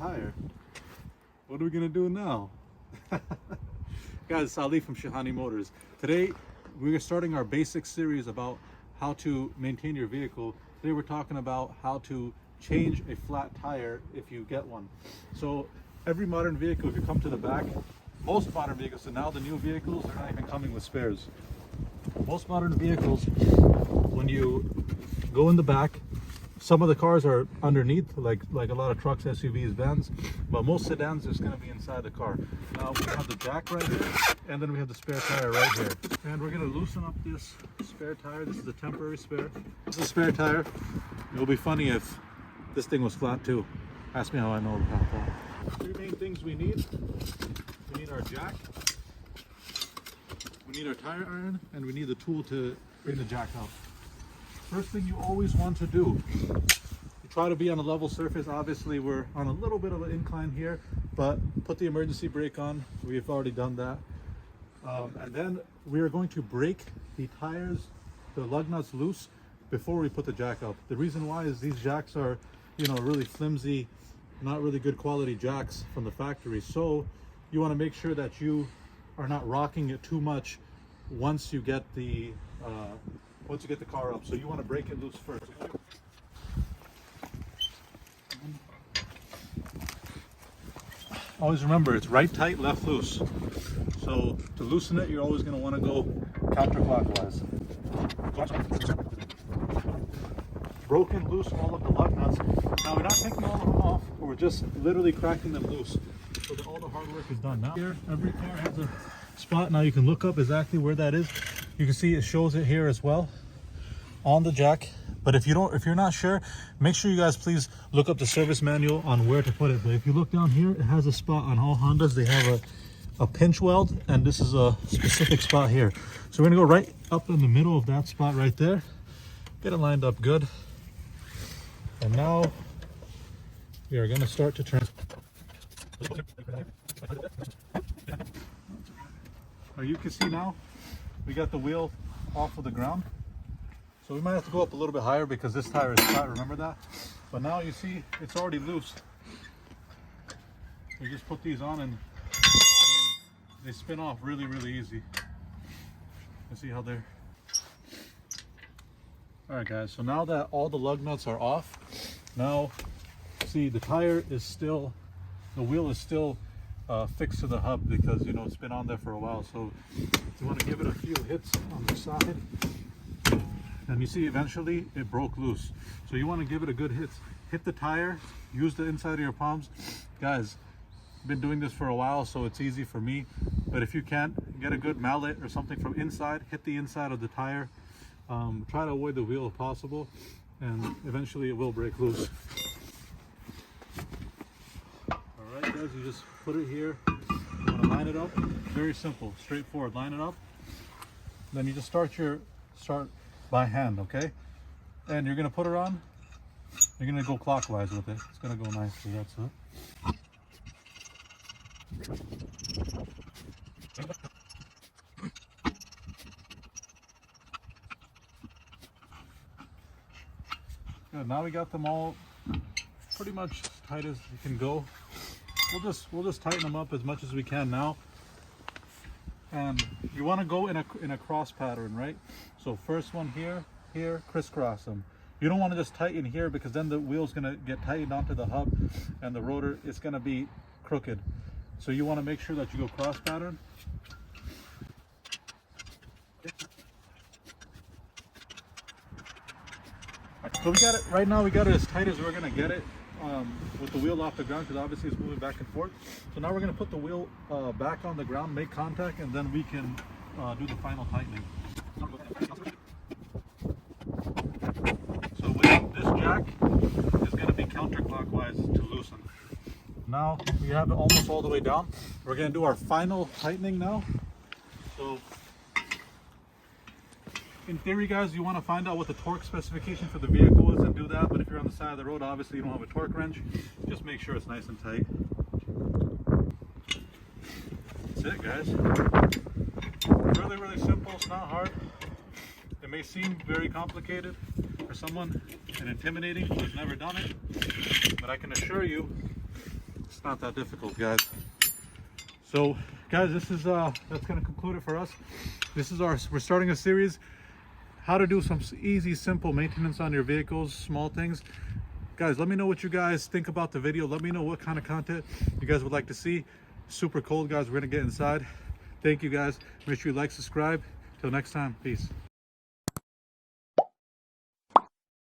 tire. What are we gonna do now? Guys, it's Ali from Shahani Motors. Today we're starting our basic series about how to maintain your vehicle. Today we're talking about how to change a flat tire if you get one. So every modern vehicle, if you come to the back, most modern vehicles, so now the new vehicles, they're not even coming with spares. Most modern vehicles, when you go in the back, some of the cars are underneath, like a lot of trucks, SUVs, vans, but most sedans is going to be inside the car. Now we have the jack right here, and then we have the spare tire right here. And we're going to loosen up this spare tire. This is a temporary spare. This is a spare tire. It will be funny if this thing was flat too. Ask me how I know about that. Three main things we need. We need our jack, we need our tire iron, and we need the tool to bring the jack out. First thing you always want to do, you try to be on a level surface. Obviously we're on a little bit of an incline here, but put the emergency brake on. We've already done that. And then we are going to break the tires, the lug nuts loose before we put the jack up. The reason why is these jacks are, really flimsy, not really good quality jacks from the factory. So you want to make sure that you are not rocking it too much once you get the car up. So you want to break it loose first. Always remember, it's right tight, left loose. So to loosen it, you're always going to want to go counterclockwise. Broken loose all of the lug nuts. Now we're not taking all of them off, but we're just literally cracking them loose. So that all the hard work is done. Now here, every car has a spot. Now you can look up exactly where that is. You can see it shows it here as well on the jack. But if you're not sure, make sure you guys please look up the service manual on where to put it. But if you look down here, it has a spot on all Hondas. They have a pinch weld, and this is a specific spot here. So we're gonna go right up in the middle of that spot right there. Get it lined up good. And now we are gonna start to turn. You can see now we got the wheel off of the ground, so we might have to go up a little bit higher because this tire is flat, remember that? But now you see it's already loose. We just put these on and they spin off really easy. You see how they're alright guys. So now that all the lug nuts are off, now see the tire is still, the wheel is still fixed to the hub because it's been on there for a while. So you want to give it a few hits on the side, and you see eventually it broke loose. So you want to give it a good hit the tire, use the inside of your palms. Guys, I've been doing this for a while, so it's easy for me, but if you can't, get a good mallet or something from inside, hit the inside of the tire. Try to avoid the wheel if possible, and eventually it will break loose. Alright guys, you just put it here. You want to line it up. Very simple, straightforward. Line it up. Then you just start by hand, okay? And you're going to put it on. You're going to go clockwise with it. It's going to go nicely, that's it. Good. Now we got them all pretty much as tight as you can go. We'll just tighten them up as much as we can now. And you want to go in a cross pattern, right? So first one here, crisscross them. You don't want to just tighten here because then the wheel's going to get tightened onto the hub and the rotor is going to be crooked. So you want to make sure that you go cross pattern. So we got it right now. We got it as tight as we're gonna get it with the wheel off the ground because obviously it's moving back and forth. So now we're gonna put the wheel back on the ground, make contact, and then we can do the final tightening. So with this jack is gonna be counterclockwise to loosen. Now we have it almost all the way down. We're gonna do our final tightening now. So in theory, guys, you want to find out what the torque specification for the vehicle is and do that. But if you're on the side of the road, obviously you don't have a torque wrench. Just make sure it's nice and tight. That's it, guys. Really simple. It's not hard. It may seem very complicated for someone and intimidating who's never done it, but I can assure you It's not that difficult, guys. So guys, this is that's gonna conclude it for us. We're starting a series how to do some easy, simple maintenance on your vehicles, small things. Guys, let me know what you guys think about the video. Let me know what kind of content you guys would like to see. Super cold, guys. We're gonna get inside. Thank you, guys. Make sure you like, subscribe. Till next time, peace.